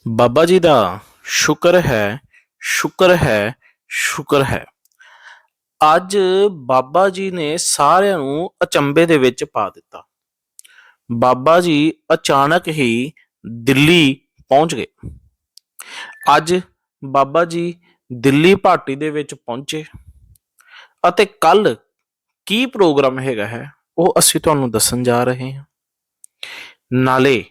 ਬਾਬਾ ਜੀ ਦਾ ਸ਼ੁਕਰ ਹੈ, ਸ਼ੁਕਰ ਹੈ, ਸ਼ੁਕਰ ਹੈ। ਅੱਜ ਬਾਬਾ ਜੀ ਨੇ ਸਾਰਿਆਂ ਨੂੰ ਅਚੰਭੇ ਦੇ ਵਿੱਚ ਪਾ ਦਿੱਤਾ। ਬਾਬਾ ਜੀ ਅਚਾਨਕ ਹੀ ਦਿੱਲੀ ਪਹੁੰਚ ਗਏ। ਅੱਜ ਬਾਬਾ ਜੀ ਦਿੱਲੀ ਭਾਟੀ ਦੇ ਵਿੱਚ ਪਹੁੰਚੇ ਅਤੇ ਕੱਲ ਕੀ ਪ੍ਰੋਗਰਾਮ ਹੈਗਾ ਹੈ ਉਹ ਅਸੀਂ ਤੁਹਾਨੂੰ ਦੱਸਣ ਜਾ ਰਹੇ ਹਾਂ। ਨਾਲੇ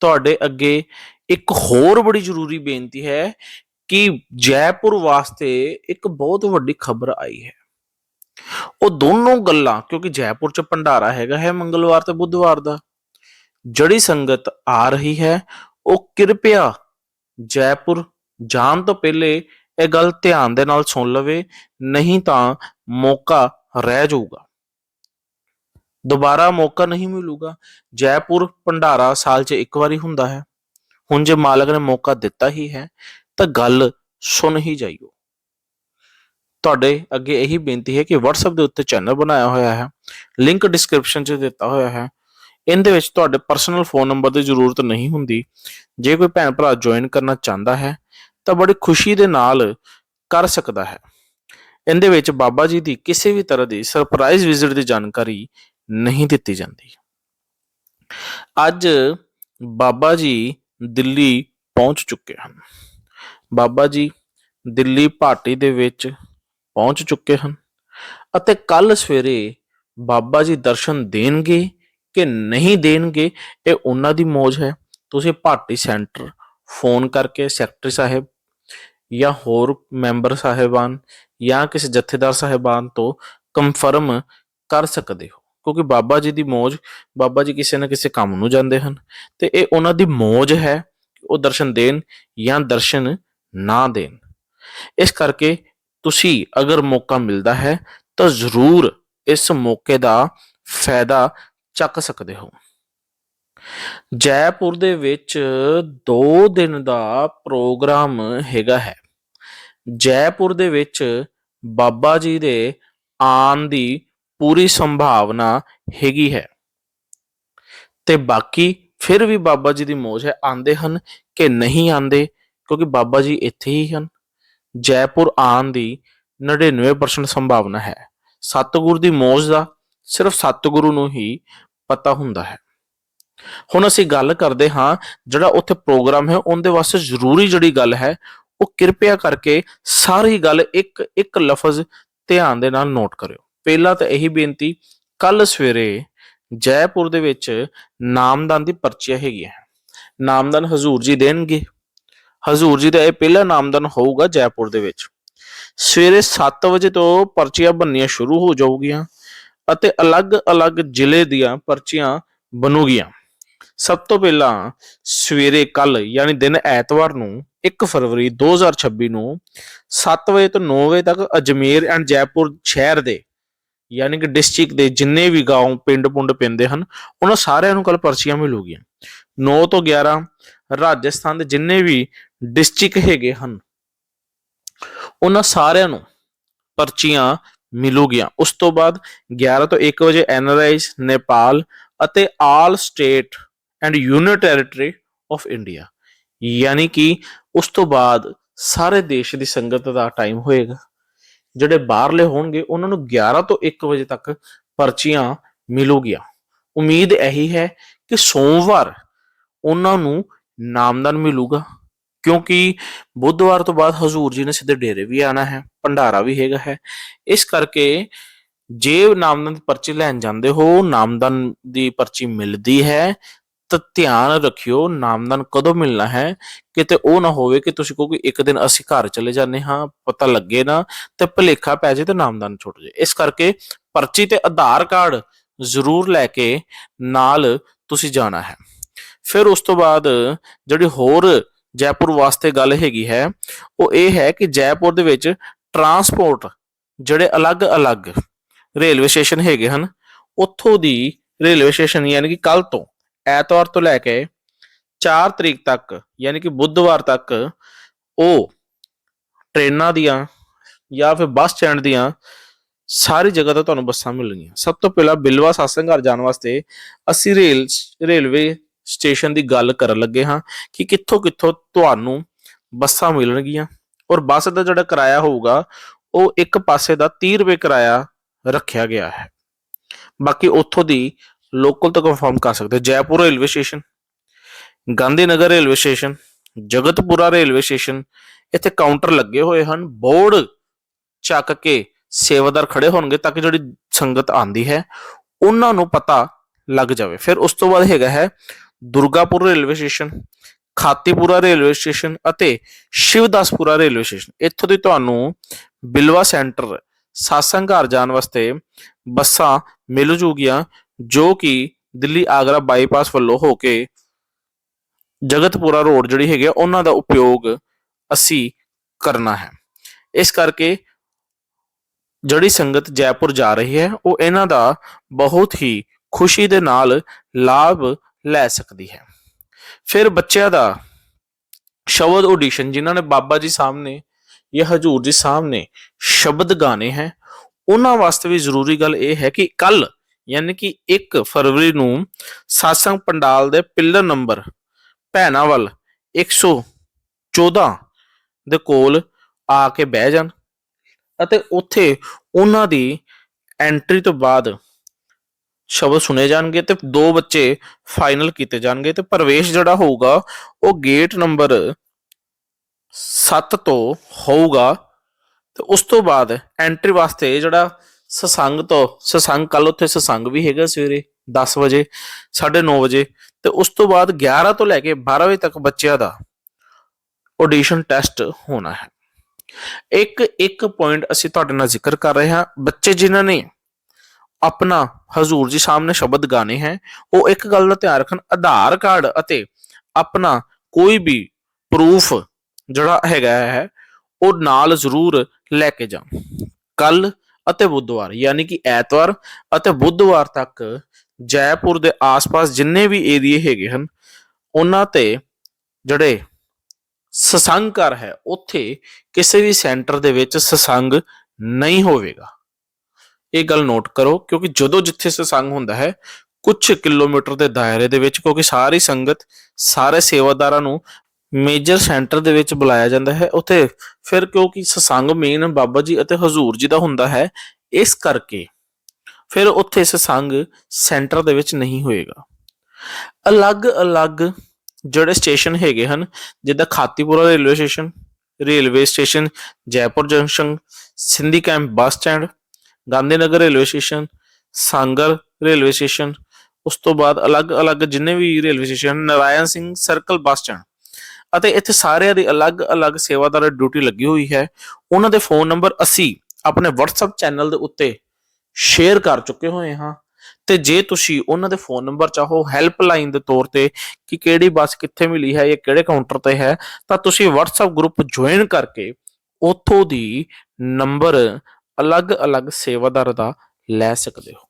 ਤੁਹਾਡੇ ਅੱਗੇ ਇੱਕ ਹੋਰ ਬੜੀ ਜ਼ਰੂਰੀ ਬੇਨਤੀ ਹੈ ਕਿ ਜੈਪੁਰ ਵਾਸਤੇ ਇੱਕ ਬਹੁਤ ਵੱਡੀ ਖਬਰ ਆਈ ਹੈ। ਉਹ ਦੋਨੋਂ ਗੱਲਾਂ, ਕਿਉਂਕਿ ਜੈਪੁਰ 'ਚ ਭੰਡਾਰਾ ਹੈਗਾ ਹੈ ਮੰਗਲਵਾਰ ਤੇ ਬੁੱਧਵਾਰ ਦਾ, ਜਿਹੜੀ ਸੰਗਤ ਆ ਰਹੀ ਹੈ ਉਹ ਕਿਰਪਿਆ ਜੈਪੁਰ ਜਾਣ ਤੋਂ ਪਹਿਲੇ ਇਹ ਗੱਲ ਧਿਆਨ ਦੇ ਨਾਲ ਸੁਣ ਲਵੇ, ਨਹੀਂ ਤਾਂ ਮੌਕਾ ਰਹਿ ਜਾਊਗਾ, ਦੁਬਾਰਾ ਮੌਕਾ ਨਹੀਂ ਮਿਲੂਗਾ। ਜੈਪੁਰ ਭੰਡਾਰਾ ਸਾਲ 'ਚ ਇੱਕ ਵਾਰੀ ਹੁੰਦਾ ਹੈ। ਹੁਣ ਜੇ ਮਾਲਕ ਨੇ ਮੌਕਾ ਦਿੱਤਾ ਹੀ ਹੈ ਤਾਂ ਗੱਲ ਸੁਣ ਹੀ ਜਾਈਓ। ਤੁਹਾਡੇ ਅੱਗੇ ਇਹੀ ਬੇਨਤੀ ਹੈ ਕਿ WhatsApp ਦੇ ਉੱਤੇ ਚੈਨਲ ਬਣਾਇਆ ਹੋਇਆ ਹੈ, ਲਿੰਕ ਡਿਸਕ੍ਰਿਪਸ਼ਨ 'ਚ ਦਿੱਤਾ ਹੋਇਆ ਹੈ। ਇਹਦੇ ਵਿੱਚ ਤੁਹਾਡੇ ਪਰਸਨਲ ਫੋਨ ਨੰਬਰ ਦੀ ਜ਼ਰੂਰਤ ਨਹੀਂ ਹੁੰਦੀ। ਜੇ ਕੋਈ ਭੈਣ ਭਰਾ ਜੁਆਇਨ ਕਰਨਾ ਚਾਹੁੰਦਾ ਹੈ ਤਾਂ ਬੜੀ ਖੁਸ਼ੀ ਦੇ ਨਾਲ ਕਰ ਸਕਦਾ ਹੈ। ਇਹਦੇ ਵਿੱਚ ਬਾਬਾ ਜੀ ਦੀ ਕਿਸੇ ਵੀ ਤਰ੍ਹਾਂ ਦੀ ਸਰਪ੍ਰਾਈਜ਼ ਵਿਜ਼ਿਟ ਦੀ ਜਾਣਕਾਰੀ ਨਹੀਂ ਦਿੱਤੀ ਜਾਂਦੀ। ਅੱਜ ਬਾਬਾ ਜੀ ਦਿੱਲੀ ਪਹੁੰਚ ਚੁੱਕੇ ਹਨ। ਬਾਬਾ ਜੀ ਦਿੱਲੀ ਭਾਟੀ ਦੇ ਵਿੱਚ ਪਹੁੰਚ ਚੁੱਕੇ ਹਨ ਅਤੇ ਕੱਲ ਸਵੇਰੇ ਬਾਬਾ ਜੀ ਦਰਸ਼ਨ ਦੇਣਗੇ ਕਿ ਨਹੀਂ ਦੇਣਗੇ ਇਹ ਉਹਨਾਂ ਦੀ ਮੌਜ ਹੈ। ਤੁਸੀਂ ਭਾਟੀ ਸੈਂਟਰ ਫੋਨ ਕਰਕੇ ਸੈਕਟਰੀ ਸਾਹਿਬ ਜਾਂ ਹੋਰ ਮੈਂਬਰ ਸਾਹਿਬਾਨ ਜਾਂ ਕਿਸੇ ਜਥੇਦਾਰ ਸਾਹਿਬਾਨ ਤੋਂ ਕੰਫਰਮ ਕਰ ਸਕਦੇ ਹੋ, ਕਿਉਂਕਿ ਬਾਬਾ ਜੀ ਦੀ ਮੌਜ, ਬਾਬਾ ਜੀ ਕਿਸੇ ਨਾ ਕਿਸੇ ਕੰਮ ਨੂੰ ਜਾਂਦੇ ਹਨ ਤੇ ਇਹ ਉਹਨਾਂ ਦੀ ਮੌਜ ਹੈ ਉਹ ਦਰਸ਼ਨ ਦੇਣ ਜਾਂ ਦਰਸ਼ਨ ਨਾ ਦੇਣ। ਇਸ ਕਰਕੇ ਤੁਸੀਂ ਅਗਰ ਮੌਕਾ ਮਿਲਦਾ ਹੈ ਤਾਂ ਜ਼ਰੂਰ ਇਸ ਮੌਕੇ ਦਾ ਫਾਇਦਾ ਚੱਕ ਸਕਦੇ ਹੋ। ਜੈਪੁਰ ਦੇ ਵਿੱਚ 2 ਦਿਨ ਦਾ ਪ੍ਰੋਗਰਾਮ ਹੈਗਾ ਹੈ। ਜੈਪੁਰ ਦੇ ਵਿੱਚ ਬਾਬਾ ਜੀ ਦੇ ਆਉਣ ਦੀ ਪੂਰੀ ਸੰਭਾਵਨਾ ਹੈਗੀ ਹੈ ਤੇ ਬਾਕੀ ਫਿਰ ਵੀ ਬਾਬਾ ਜੀ ਦੀ ਮੌਜ ਹੈ, ਆਉਂਦੇ ਹਨ ਕਿ ਨਹੀਂ ਆਉਂਦੇ, ਕਿਉਂਕਿ ਬਾਬਾ ਜੀ ਇੱਥੇ ਹੀ ਹਨ। ਜੈਪੁਰ ਆਉਣ ਦੀ 99% ਸੰਭਾਵਨਾ ਹੈ। ਸਤਿਗੁਰ ਦੀ ਮੌਜ ਦਾ ਸਿਰਫ ਸਤਿਗੁਰੂ ਨੂੰ ਹੀ ਪਤਾ ਹੁੰਦਾ ਹੈ। ਹੁਣ ਅਸੀਂ ਗੱਲ ਕਰਦੇ ਹਾਂ ਜਿਹੜਾ ਉੱਥੇ ਪ੍ਰੋਗਰਾਮ ਹੈ ਉਹਦੇ ਵਾਸਤੇ ਜ਼ਰੂਰੀ ਜਿਹੜੀ ਗੱਲ ਹੈ ਉਹ ਕਿਰਪਾ ਕਰਕੇ ਸਾਰੀ ਗੱਲ ਇੱਕ ਇੱਕ ਲਫ਼ਜ਼ ਧਿਆਨ ਦੇ ਨਾਲ ਨੋਟ ਕਰਿਓ। ਪਹਿਲਾਂ ਤਾਂ ਇਹੀ ਬੇਨਤੀ, ਕੱਲ ਸਵੇਰੇ ਜੈਪੁਰ ਦੇ ਵਿੱਚ ਨਾਮਦਾਨ ਦੀ ਪਰਚੀਆਂ ਹੈਗੀਆਂ। ਨਾਮਦਾਨ ਹਜ਼ੂਰ ਜੀ ਦੇਣਗੇ। ਹਜ਼ੂਰ ਜੀ ਦਾ ਇਹ ਪਹਿਲਾ ਨਾਮਦਾਨ ਹੋਊਗਾ ਜੈਪੁਰ ਦੇ ਵਿੱਚ। ਸਵੇਰੇ 7 ਵਜੇ ਤੋਂ ਪਰਚੀਆਂ ਬਣਨੀਆਂ ਸ਼ੁਰੂ ਹੋ ਜਾਊਗੀਆਂ ਅਤੇ ਅਲੱਗ-ਅਲੱਗ ਜ਼ਿਲ੍ਹੇ ਦੀਆਂ ਪਰਚੀਆਂ ਬਣੂਗੀਆਂ। ਸਭ ਤੋਂ ਪਹਿਲਾਂ ਸਵੇਰੇ ਕੱਲ ਯਾਨੀ ਦਿਨ ਐਤਵਾਰ ਨੂੰ 1 ਫਰਵਰੀ 2026 ਨੂੰ 7 ਵਜੇ ਤੋਂ 9 ਵਜੇ ਤੱਕ ਅਜਮੇਰ ਐਂਡ ਜੈਪੁਰ ਸ਼ਹਿਰ ਦੇ ਯਾਨੀ ਕਿ ਡਿਸਟ੍ਰਿਕਟ ਦੇ ਜਿੰਨੇ ਵੀ ਗਾਉਂ ਪਿੰਡ ਪੁੰਡ ਪੈਂਦੇ ਹਨ ਉਹਨਾਂ ਸਾਰਿਆਂ ਨੂੰ ਕੱਲ ਪਰਚੀਆਂ ਮਿਲੂਗੀਆਂ। 9 ਤੋਂ 11 ਰਾਜਸਥਾਨ ਦੇ ਜਿੰਨੇ ਵੀ ਡਿਸਟ੍ਰਿਕਟ ਹੈਗੇ ਹਨ ਉਹਨਾਂ ਸਾਰਿਆਂ ਨੂੰ ਪਰਚੀਆਂ ਮਿਲੂਗੀਆਂ। ਉਸ ਤੋਂ ਬਾਅਦ 11 ਤੋਂ 1 ਵਜੇ NRIs ਨੇਪਾਲ ਅਤੇ all state and union territory of India, ਯਾਨੀ ਕਿ ਉਸ ਤੋਂ ਬਾਅਦ ਸਾਰੇ ਦੇਸ਼ ਦੀ ਸੰਗਤ ਦਾ ਟਾਈਮ ਹੋਏਗਾ। ਜਿਹੜੇ ਬਾਹਰਲੇ ਹੋਣਗੇ ਉਹਨਾਂ ਨੂੰ 11 ਤੋਂ 1 ਵਜੇ ਤੱਕ ਪਰਚੀਆਂ ਮਿਲੂਗੀਆਂ। ਉਮੀਦ ਇਹੀ ਹੈ ਕਿ ਸੋਮਵਾਰ ਉਹਨਾਂ ਨੂੰ ਨਾਮਦਾਨ ਮਿਲੂਗਾ, ਕਿਉਂਕਿ ਬੁੱਧਵਾਰ ਤੋਂ ਬਾਅਦ ਹਜ਼ੂਰ ਜੀ ਨੇ ਸਿੱਧੇ ਡੇਰੇ ਵੀ ਆਉਣਾ ਹੈ, ਭੰਡਾਰਾ ਵੀ ਹੈਗਾ ਹੈ। ਇਸ ਕਰਕੇ ਜੇ ਨਾਮਦਾਨ ਦੀ ਪਰਚੀ ਲੈਣ ਜਾਂਦੇ ਹੋ, ਨਾਮਦਾਨ ਦੀ ਪਰਚੀ ਮਿਲਦੀ ਹੈ ਤਾਂ ਧਿਆਨ ਰੱਖਿਓ ਨਾਮਦਾਨ ਕਦੋਂ ਮਿਲਣਾ ਹੈ। ਕਿਤੇ ਉਹ ਨਾ ਹੋਵੇ ਕਿ ਤੁਸੀਂ ਕਹੋ ਕਿ ਇੱਕ ਦਿਨ ਅਸੀਂ ਘਰ ਚਲੇ ਜਾਂਦੇ ਹਾਂ, ਪਤਾ ਲੱਗੇ ਨਾ ਤੇ ਭੁਲੇਖਾ ਪੈ ਜਾਏ ਤੇ ਨਾਮਦਾਨ ਛੁੱਟ ਜਾਏ। ਇਸ ਕਰਕੇ ਪਰਚੀ ਤੇ ਆਧਾਰ ਕਾਰਡ ਜ਼ਰੂਰ ਲੈ ਕੇ ਨਾਲ ਤੁਸੀਂ ਜਾਣਾ ਹੈ। ਫਿਰ ਉਸ ਤੋਂ ਬਾਅਦ ਜਿਹੜੀ ਹੋਰ ਜੈਪੁਰ ਵਾਸਤੇ ਗੱਲ ਹੈਗੀ ਹੈ ਉਹ ਇਹ ਹੈ ਕਿ ਜੈਪੁਰ ਦੇ ਵਿੱਚ ਟਰਾਂਸਪੋਰਟ ਜਿਹੜੇ ਅਲੱਗ-ਅਲੱਗ ਰੇਲਵੇ ਸਟੇਸ਼ਨ ਹੈਗੇ ਹਨ, ਉੱਥੋਂ ਦੀ ਰੇਲਵੇ ਸਟੇਸ਼ਨ ਯਾਨੀ ਕਿ ਕੱਲ ਤੋਂ ਐਤਵਾਰ ਤੋਂ ਲੈ ਕੇ 4 ਤਰੀਕ ਤੱਕ ਯਾਨੀ ਕਿ ਬੁੱਧਵਾਰ ਤੱਕ ਉਹ ਟ੍ਰੇਨਾਂ ਦੀਆਂ ਜਾਂ ਫਿਰ ਬੱਸ ਸਟੈਂਡ ਦੀਆਂ ਸਾਰੀ ਜਗ੍ਹਾ ਤੋਂ ਤੁਹਾਨੂੰ ਬੱਸਾਂ ਮਿਲਣਗੀਆਂ। ਸਭ ਤੋਂ ਪਹਿਲਾਂ ਬਿਲਵਾ ਸਤਸੰਗ ਘਰ ਜਾਣ ਵਾਸਤੇ ਅਸੀਂ ਰੇਲਵੇ ਸਟੇਸ਼ਨ ਦੀ ਗੱਲ ਕਰਨ ਲੱਗੇ ਹਾਂ ਕਿ ਕਿੱਥੋਂ ਕਿੱਥੋਂ ਤੁਹਾਨੂੰ ਬੱਸਾਂ ਮਿਲਣਗੀਆਂ ਔਰ ਬੱਸ ਦਾ ਜਿਹੜਾ ਕਿਰਾਇਆ ਹੋਊਗਾ ਉਹ ਇੱਕ ਪਾਸੇ ਦਾ 30 ਰੁਪਏ ਕਿਰਾਇਆ ਰੱਖਿਆ ਗਿਆ ਹੈ। ਬਾਕੀ ਉੱਥੋਂ ਦੀ ਲੋਕਲ ਤੋਂ ਕੰਫਰਮ ਕਰ ਸਕਦੇ। Jaipur railway station, Gandhi Nagar railway station, Jagatpura railway station, ਇੱਥੇ ਕਾਊਂਟਰ ਲੱਗੇ ਹੋਏ ਹਨ। ਬੋਰਡ ਚੱਕ ਕੇ ਸੇਵਾਦਾਰ ਖੜੇ ਹੋਣਗੇ ਤਾਂ ਕਿ ਜਿਹੜੀ ਸੰਗਤ ਆਉਂਦੀ ਹੈ ਉਹਨਾਂ ਨੂੰ ਪਤਾ ਲੱਗ ਜਾਵੇ। ਫਿਰ ਉਸ ਤੋਂ ਬਾਅਦ ਹੈਗਾ ਹੈ Durgapur railway station, Khatipura railway station ਅਤੇ ਸ਼ਿਵਦਾਸਪੁਰਾ ਰੇਲਵੇ ਸਟੇਸ਼ਨ। ਇੱਥੋਂ ਦੀ ਤੁਹਾਨੂੰ ਬਿਲਵਾ ਸੈਂਟਰ ਸਾਸੰਗ ਘਰ ਜਾਣ ਵਾਸਤੇ ਬੱਸਾਂ ਮਿਲ ਜੂਗੀਆਂ ਜੋ ਕਿ ਦਿੱਲੀ ਆਗਰਾ ਬਾਈਪਾਸ ਵੱਲੋਂ ਹੋ ਕੇ ਜਗਤਪੁਰਾ ਰੋਡ ਜਿਹੜੀ ਹੈਗੀ ਉਹਨਾਂ ਦਾ ਉਪਯੋਗ ਅਸੀਂ ਕਰਨਾ ਹੈ। ਇਸ ਕਰਕੇ ਜਿਹੜੀ ਸੰਗਤ ਜੈਪੁਰ ਜਾ ਰਹੀ ਹੈ ਉਹ ਇਹਨਾਂ ਦਾ ਬਹੁਤ ਹੀ ਖੁਸ਼ੀ ਦੇ ਨਾਲ ਲਾਭ ਲੈ ਸਕਦੀ ਹੈ। ਫਿਰ ਬੱਚਿਆਂ ਦਾ ਸ਼ਬਦ ਆਡੀਸ਼ਨ, ਜਿਨ੍ਹਾਂ ਨੇ ਬਾਬਾ ਜੀ ਸਾਹਮਣੇ ਜਾਂ ਹਜੂਰ ਜੀ ਸਾਹਮਣੇ ਸ਼ਬਦ ਗਾਣੇ ਹੈ, ਉਹਨਾਂ ਵਾਸਤੇ ਵੀ ਜ਼ਰੂਰੀ ਗੱਲ ਇਹ ਹੈ ਕਿ ਕੱਲ ਯਾਨੀ ਕਿ 1 ਫਰਵਰੀ ਨੂੰ ਸਾਸੰਗ ਪੰਡਾਲ ਦੇ ਪਿੱਲਰ ਨੰਬਰ ਭੈਣਾ ਵੱਲ 114 ਦੇ ਕੋਲ ਆ ਕੇ ਬਹਿ ਜਾਣ ਅਤੇ ਉੱਥੇ ਉਹਨਾਂ ਦੀ ਐਂਟਰੀ ਤੋਂ ਬਾਅਦ ਸ਼ਬਦ ਸੁਣੇ ਜਾਣਗੇ ਤੇ 2 ਬੱਚੇ ਫਾਈਨਲ ਕੀਤੇ ਜਾਣਗੇ ਤੇ ਪ੍ਰਵੇਸ਼ ਜਿਹੜਾ ਹੋਊਗਾ ਉਹ ਗੇਟ ਨੰਬਰ 7 ਤੋਂ ਹੋਊਗਾ। ਤੇ ਉਸ ਤੋਂ ਬਾਅਦ ਐਂਟਰੀ ਵਾਸਤੇ ਜਿਹੜਾ ਸਤਸੰਗ ਕੱਲ ਉੱਥੇ ਸਤਸੰਗ ਵੀ ਹੈਗਾ ਸਵੇਰੇ 10 ਵਜੇ 9:30 ਵਜੇ ਤੇ ਉਸ ਤੋਂ ਬਾਅਦ 11 ਤੋਂ ਲੈ ਕੇ 12 ਵਜੇ ਤੱਕ ਬੱਚਿਆਂ ਦਾ ਆਡੀਸ਼ਨ ਟੈਸਟ ਹੋਣਾ ਹੈ। ਇੱਕ ਪੁਆਇੰਟ ਅਸੀਂ ਤੁਹਾਡੇ ਨਾਲ ਜ਼ਿਕਰ ਕਰ ਰਹੇ ਹਾਂ। ਬੱਚੇ ਜਿਨ੍ਹਾਂ ਨੇ ਆਪਣਾ ਹਜ਼ੂਰ ਜੀ ਸਾਹਮਣੇ ਸ਼ਬਦ ਗਾਣੇ ਹੈ ਉਹ ਇੱਕ ਗੱਲ ਦਾ ਧਿਆਨ ਰੱਖਣ, ਆਧਾਰ ਕਾਰਡ ਅਤੇ ਆਪਣਾ ਕੋਈ ਵੀ ਪ੍ਰੂਫ ਜਿਹੜਾ ਹੈਗਾ ਹੈ ਉਹ ਨਾਲ ਜ਼ਰੂਰ ਲੈ ਕੇ ਜਾਣ। ਕੱਲ ਅਤੇ ਬੁੱਧਵਾਰ ਯਾਨੀ ਕਿ ਐਤਵਾਰ ਅਤੇ ਬੁੱਧਵਾਰ ਤੱਕ ਜੈਪੁਰ ਦੇ ਆਸ-ਪਾਸ ਜਿੰਨੇ ਵੀ ਏਰੀਏ ਹੈਗੇ ਹਨ ਉਹਨਾਂ ਤੇ ਜਿਹੜੇ ਸਤਸੰਗ ਘਰ ਹੈ ਉੱਥੇ ਕਿਸੇ ਵੀ ਸੈਂਟਰ ਦੇ ਵਿੱਚ ਸਤਸੰਗ ਨਹੀਂ ਹੋਵੇਗਾ। ਇਹ ਗੱਲ ਨੋਟ ਕਰੋ ਕਿਉਂਕਿ ਜਦੋਂ ਜਿੱਥੇ ਸਤਸੰਗ ਹੁੰਦਾ ਹੈ ਕੁਝ ਕਿਲੋਮੀਟਰ ਦੇ ਦਾਇਰੇ ਦੇ ਵਿੱਚ, ਕਿਉਂਕਿ ਸਾਰੀ ਸੰਗਤ ਸਾਰੇ ਸੇਵਾਦਾਰਾਂ ਨੂੰ ਮੇਜਰ ਸੈਂਟਰ ਦੇ ਵਿੱਚ ਬੁਲਾਇਆ ਜਾਂਦਾ ਹੈ ਉੱਥੇ। ਫਿਰ ਕਿਉਂਕਿ ਸਤਸੰਗ ਮੇਨ ਬਾਬਾ ਜੀ ਅਤੇ ਹਜ਼ੂਰ ਜੀ ਦਾ ਹੁੰਦਾ ਹੈ ਇਸ ਕਰਕੇ ਫਿਰ ਉੱਥੇ ਸਤਸੰਗ ਸੈਂਟਰ ਦੇ ਵਿੱਚ ਨਹੀਂ ਹੋਏਗਾ। ਅਲੱਗ-ਅਲੱਗ ਜਿਹੜੇ ਸਟੇਸ਼ਨ ਹੈਗੇ ਹਨ ਜਿੱਦਾਂ Khatipura railway station, Jaipur junction, Sindhi camp bus stand, Gandhi Nagar railway station, Sanganer railway station, ਉਸ ਤੋਂ ਬਾਅਦ ਅਲੱਗ-ਅਲੱਗ ਜਿੰਨੇ ਵੀ railway station, Narayan Singh circle bus stand ਅਤੇ ਇੱਥੇ ਸਾਰਿਆਂ ਦੀ ਅਲੱਗ-ਅਲੱਗ ਸੇਵਾਦਾਰ ਡਿਊਟੀ ਲੱਗੀ ਹੋਈ ਹੈ। ਉਹਨਾਂ ਦੇ ਫੋਨ ਨੰਬਰ ਅਸੀਂ ਆਪਣੇ WhatsApp ਚੈਨਲ ਦੇ ਉੱਤੇ ਸ਼ੇਅਰ ਕਰ ਚੁੱਕੇ ਹੋਏ ਹਾਂ ਤੇ ਜੇ ਤੁਸੀਂ ਉਹਨਾਂ ਦੇ ਫੋਨ ਨੰਬਰ ਚਾਹੋ ਹੈਲਪਲਾਈਨ ਦੇ ਤੌਰ ਤੇ ਕਿ ਕਿਹੜੀ ਬੱਸ ਕਿੱਥੇ ਮਿਲੀ ਹੈ ਜਾਂ ਕਿਹੜੇ ਕਾਊਂਟਰ ਤੇ ਹੈ ਤਾਂ ਤੁਸੀਂ WhatsApp ਗਰੁੱਪ ਜੁਆਇਨ ਕਰਕੇ ਉੱਥੋਂ ਦੀ ਨੰਬਰ ਅਲੱਗ-ਅਲੱਗ ਸੇਵਾਦਾਰ ਦਾ ਲੈ ਸਕਦੇ ਹੋ।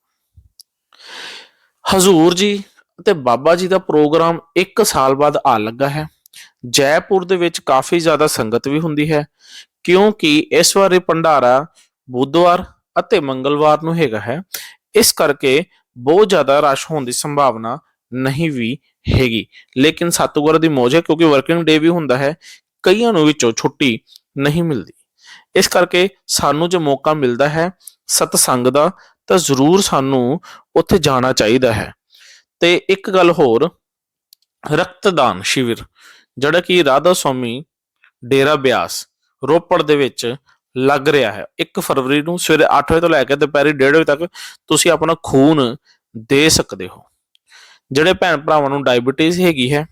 ਹਜ਼ੂਰ ਜੀ ਅਤੇ ਬਾਬਾ ਜੀ ਦਾ ਪ੍ਰੋਗਰਾਮ 1 ਸਾਲ ਬਾਅਦ ਆ ਲੱਗਾ ਹੈ। ਜੈਪੁਰ ਦੇ ਵਿੱਚ ਕਾਫੀ ਜ਼ਿਆਦਾ ਸੰਗਤ ਵੀ ਹੁੰਦੀ ਹੈ ਕਿਉਂਕਿ ਇਸ ਵਾਰੀ ਭੰਡਾਰਾ ਬੁੱਧਵਾਰ ਅਤੇ ਮੰਗਲਵਾਰ ਨੂੰ ਹੈਗਾ ਹੈ, ਇਸ ਕਰਕੇ ਬਹੁਤ ਜ਼ਿਆਦਾ ਰਸ਼ ਹੋਣ ਦੀ ਸੰਭਾਵਨਾ ਨਹੀਂ ਵੀ ਹੈਗੀ। ਲੇਕਿਨ ਸਤਿਗੁਰਾਂ ਦੀ ਮੌਜ ਹੈ ਕਿਉਂਕਿ ਵਰਕਿੰਗ ਡੇ ਵੀ ਹੁੰਦਾ ਹੈ, ਕਈਆਂ ਨੂੰ ਵਿੱਚੋਂ ਛੁੱਟੀ ਨਹੀਂ ਮਿਲਦੀ। ਇਸ ਕਰਕੇ ਸਾਨੂੰ ਜੇ ਮੌਕਾ ਮਿਲਦਾ ਹੈ ਸਤਸੰਗ ਦਾ ਤਾਂ ਜ਼ਰੂਰ ਸਾਨੂੰ ਉੱਥੇ ਜਾਣਾ ਚਾਹੀਦਾ ਹੈ। ਤੇ ਇੱਕ ਗੱਲ ਹੋਰ, ਰਕਤਦਾਨ ਸ਼ਿਵਿਰ ਜਿਹੜਾ ਕਿ ਰਾਧਾ ਸਵਾਮੀ ਡੇਰਾ ਬਿਆਸ ਰੋਪੜ ਦੇ ਵਿੱਚ ਲੱਗ ਰਿਹਾ ਹੈ 1 ਫਰਵਰੀ ਨੂੰ ਸਵੇਰੇ 8 ਵਜੇ ਤੋਂ ਲੈ ਕੇ ਦੁਪਹਿਰੇ 1:30 ਵਜੇ ਤੱਕ ਤੁਸੀਂ ਆਪਣਾ ਖੂਨ ਦੇ ਸਕਦੇ ਹੋ। ਜਿਹੜੇ ਭੈਣ ਭਰਾਵਾਂ ਨੂੰ ਡਾਇਬੀਟੀਜ਼ ਹੈਗੀ ਹੈ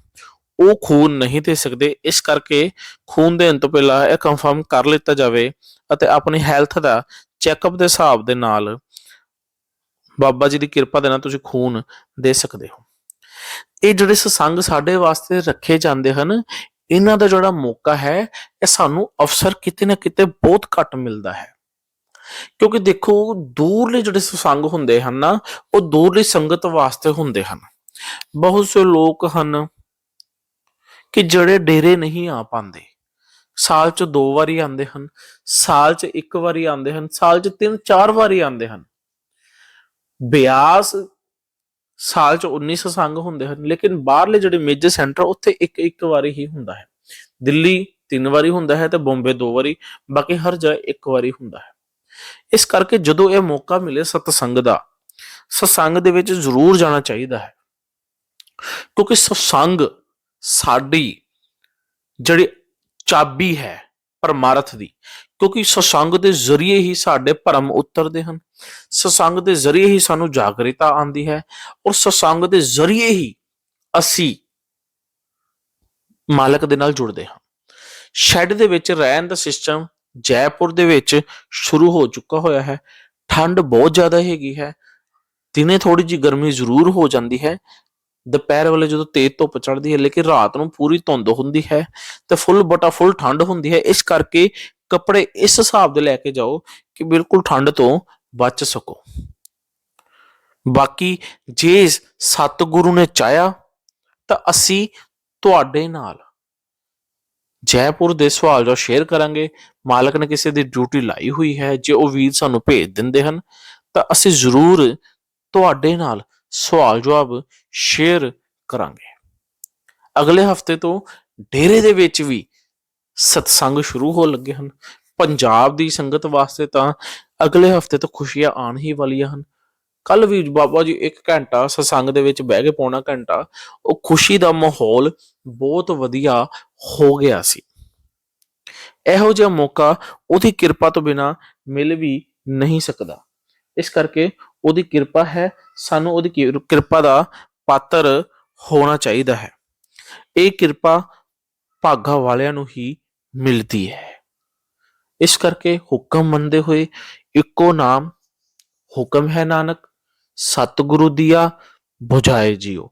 ਉਹ ਖੂਨ ਨਹੀਂ ਦੇ ਸਕਦੇ, ਇਸ ਕਰਕੇ ਖੂਨ ਦੇਣ ਤੋਂ ਪਹਿਲਾਂ ਇਹ ਕਨਫਰਮ ਕਰ ਲਿੱਤਾ ਜਾਵੇ ਅਤੇ ਆਪਣੀ ਹੈਲਥ ਦਾ ਚੈੱਕਅਪ ਦੇ ਹਿਸਾਬ ਦੇ ਨਾਲ ਬਾਬਾ ਜੀ ਦੀ ਕਿਰਪਾ ਦੇ ਨਾਲ ਤੁਸੀਂ ਖੂਨ ਦੇ ਸਕਦੇ ਹੋ। ਇਹ ਜਿਹੜੇ ਸਤਸੰਗ ਸਾਡੇ ਵਾਸਤੇ ਰੱਖੇ ਜਾਂਦੇ ਹਨ ਇਹਨਾਂ ਦਾ ਜਿਹੜਾ ਮੌਕਾ ਹੈ ਇਹ ਸਾਨੂੰ ਅਵਸਰ ਕਿਤੇ ਨਾ ਕਿਤੇ ਬਹੁਤ ਘੱਟ ਮਿਲਦਾ ਹੈ ਕਿਉਂਕਿ ਦੇਖੋ ਦੂਰਲੇ ਜਿਹੜੇ ਸਤਸੰਗ ਹੁੰਦੇ ਹਨ ਨਾ ਉਹ ਦੂਰਲੀ ਸੰਗਤ ਵਾਸਤੇ ਹੁੰਦੇ ਹਨ। ਬਹੁਤ ਸੇ ਲੋਕ ਹਨ ਕਿ ਜਿਹੜੇ ਡੇਰੇ ਨਹੀਂ ਆ ਪਾਉਂਦੇ, ਸਾਲ 'ਚ 2 ਵਾਰੀ ਆਉਂਦੇ ਹਨ, ਸਾਲ 'ਚ 1 ਵਾਰੀ ਆਉਂਦੇ ਹਨ, ਸਾਲ 'ਚ 3-4 ਵਾਰੀ ਆਉਂਦੇ ਹਨ। ਬਿਆਸ ਸਾਲ 'ਚ 19 ਸਤਸੰਗ ਹੁੰਦੇ ਹਨ, ਲੇਕਿਨ ਬਾਹਰਲੇ ਜਿਹੜੇ ਮੇਜਰ ਸੈਂਟਰ ਉੱਥੇ ਇੱਕ ਵਾਰੀ ਹੀ ਹੁੰਦਾ ਹੈ। ਦਿੱਲੀ 3 ਵਾਰੀ ਹੁੰਦਾ ਹੈ ਤੇ ਬੰਬੇ 2 ਵਾਰੀ, ਬਾਕੀ ਹਰ ਜਗ੍ਹਾ 1 ਵਾਰੀ ਹੁੰਦਾ ਹੈ। ਇਸ ਕਰਕੇ ਜਦੋਂ ਇਹ ਮੌਕਾ ਮਿਲੇ ਸਤਸੰਗ ਦਾ, ਸਤਸੰਗ ਦੇ ਵਿੱਚ ਜ਼ਰੂਰ ਜਾਣਾ ਚਾਹੀਦਾ ਹੈ, ਕਿਉਂਕਿ ਸਤਸੰਗ ਸਾਡੀ ਜਿਹੜੀ ਚਾਬੀ ਹੈ ਪਰਮਾਰਥ ਦੀ, ਕਿਉਂਕਿ ਸਤਸੰਗ ਦੇ ਜ਼ਰੀਏ ਹੀ ਸਾਡੇ ਭਰਮ ਉਤਰਦੇ ਹਨ, ਸਤਸੰਗ ਦੇ ਜ਼ਰੀਏ ਹੀ ਸਾਨੂੰ ਜਾਗਰੂਕਤਾ ਆਉਂਦੀ ਹੈ, ਔਰ ਸਤਸੰਗ ਦੇ ਜ਼ਰੀਏ ਹੀ ਅਸੀਂ ਮਾਲਕ ਦੇ ਨਾਲ ਜੁੜਦੇ ਹਾਂ। ਸ਼ੈੱਡ ਦੇ ਵਿੱਚ ਰਹਿਣ ਦਾ ਸਿਸਟਮ ਜੈਪੁਰ ਦੇ ਵਿੱਚ ਸ਼ੁਰੂ ਹੋ ਚੁੱਕਾ ਹੋਇਆ ਹੈ। ਠੰਡ ਬਹੁਤ ਜ਼ਿਆਦਾ ਹੈਗੀ ਹੈ, ਦਿਨੇ ਥੋੜੀ ਜਿਹੀ ਗਰਮੀ ਜ਼ਰੂਰ ਹੋ ਜਾਂਦੀ ਹੈ, ਦੁਪਹਿਰ ਵੇਲੇ ਜਦੋਂ ਤੇਜ਼ ਧੁੱਪ ਚੜ੍ਹਦੀ ਹੈ, ਲੇਕਿਨ ਰਾਤ ਨੂੰ ਪੂਰੀ ਧੁੰਦ ਹੁੰਦੀ ਹੈ ਤੇ ਫੁੱਲ ਠੰਡ ਹੁੰਦੀ ਹੈ। ਇਸ ਕਰਕੇ ਕੱਪੜੇ ਇਸ ਹਿਸਾਬ ਦੇ ਲੈ ਕੇ ਜਾਓ ਕਿ ਬਿਲਕੁਲ ਠੰਡ ਤੋਂ ਬਚ ਸਕੋ। ਬਾਕੀ ਜੇ ਸਤਿਗੁਰੂ ਨੇ ਚਾਹਿਆ ਤਾਂ ਅਸੀਂ ਤੁਹਾਡੇ ਨਾਲ ਜੈਪੁਰ ਦੇ ਸਵਾਲ ਜਵਾਬ ਸ਼ੇਅਰ ਕਰਾਂਗੇ। ਮਾਲਕ ਨੇ ਕਿਸੇ ਦੀ ਡਿਊਟੀ ਲਾਈ ਹੋਈ ਹੈ, ਜੇ ਉਹ ਵੀਰ ਸਾਨੂੰ ਭੇਜ ਦਿੰਦੇ ਹਨ ਤਾਂ ਅਸੀਂ ਜ਼ਰੂਰ ਤੁਹਾਡੇ ਨਾਲ ਸਵਾਲ ਜਵਾਬ ਸ਼ੇਅਰ ਕਰਾਂਗੇ। ਅਗਲੇ ਹਫਤੇ ਤੋਂ ਡੇਰੇ ਦੇ ਵਿੱਚ ਵੀ ਸਤਸੰਗ ਸ਼ੁਰੂ ਹੋਣ ਲੱਗੇ ਹਨ। ਪੰਜਾਬ ਦੀ ਸੰਗਤ ਵਾਸਤੇ ਤਾਂ ਅਗਲੇ ਹਫਤੇ ਤੋਂ ਖੁਸ਼ੀਆਂ ਆਉਣ ਹੀ ਵਾਲੀਆਂ ਹਨ। ਕੱਲ ਵੀ ਬਾਬਾ ਜੀ 1 ਘੰਟਾ ਸਤਸੰਗ ਦੇ ਵਿੱਚ ਬਹਿ ਕੇ, ਪੌਣਾ ਘੰਟਾ, ਉਹ ਖੁਸ਼ੀ ਦਾ ਮਾਹੌਲ ਬਹੁਤ ਵਧੀਆ ਹੋ ਗਿਆ ਸੀ। ਇਹੋ ਜਿਹਾ ਮੌਕਾ ਉਹਦੀ ਕਿਰਪਾ ਤੋਂ ਬਿਨਾਂ ਮਿਲ ਵੀ ਨਹੀਂ ਸਕਦਾ। ਇਸ ਕਰਕੇ ਉਹਦੀ ਕਿਰਪਾ ਹੈ, ਸਾਨੂੰ ਉਹਦੀ ਕਿਰਪਾ ਦਾ ਪਾਤਰ ਹੋਣਾ ਚਾਹੀਦਾ ਹੈ। ਇਹ ਕਿਰਪਾ ਭਾਗਾ ਵਾਲਿਆਂ ਨੂੰ ਹੀ ਮਿਲਦੀ ਹੈ। ਇਸ ਕਰਕੇ ਹੁਕਮ ਮੰਨਦੇ ਹੋਏ ਇੱਕੋ ਨਾਮ, ਹੁਕਮ ਹੈ ਨਾਨਕ ਸਤਿਗੁਰੂ ਦੀਆ ਬੁਝਾਏ ਜੀਓ।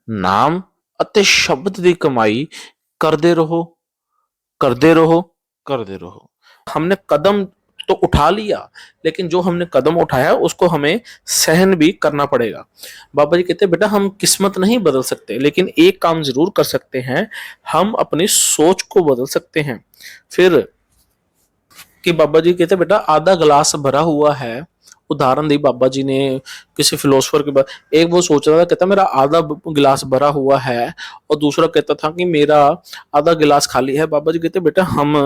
ਨਾਮ ਅਤੇ ਸ਼ਬਦ ਦੀ ਕਮਾਈ करते रहो, करते रहो, करते रहो। हमने कदम तो उठा लिया, लेकिन जो हमने कदम उठाया उसको हमें सहन भी करना पड़ेगा। बाबा जी कहते बेटा हम किस्मत नहीं बदल सकते, लेकिन एक काम जरूर कर सकते हैं, हम अपनी सोच को बदल सकते हैं। फिर कि बाबा जी कहते बेटा आधा गिलास भरा हुआ है, उदाहरण दी बाबा जी ने किसी फिलोसफर के बाद, एक वो सोच रहा था, कहता मेरा आधा गिलास भरा हुआ है, और दूसरा कहता था कि मेरा आधा गिलास खाली है। बाबा जी कहते बेटा हम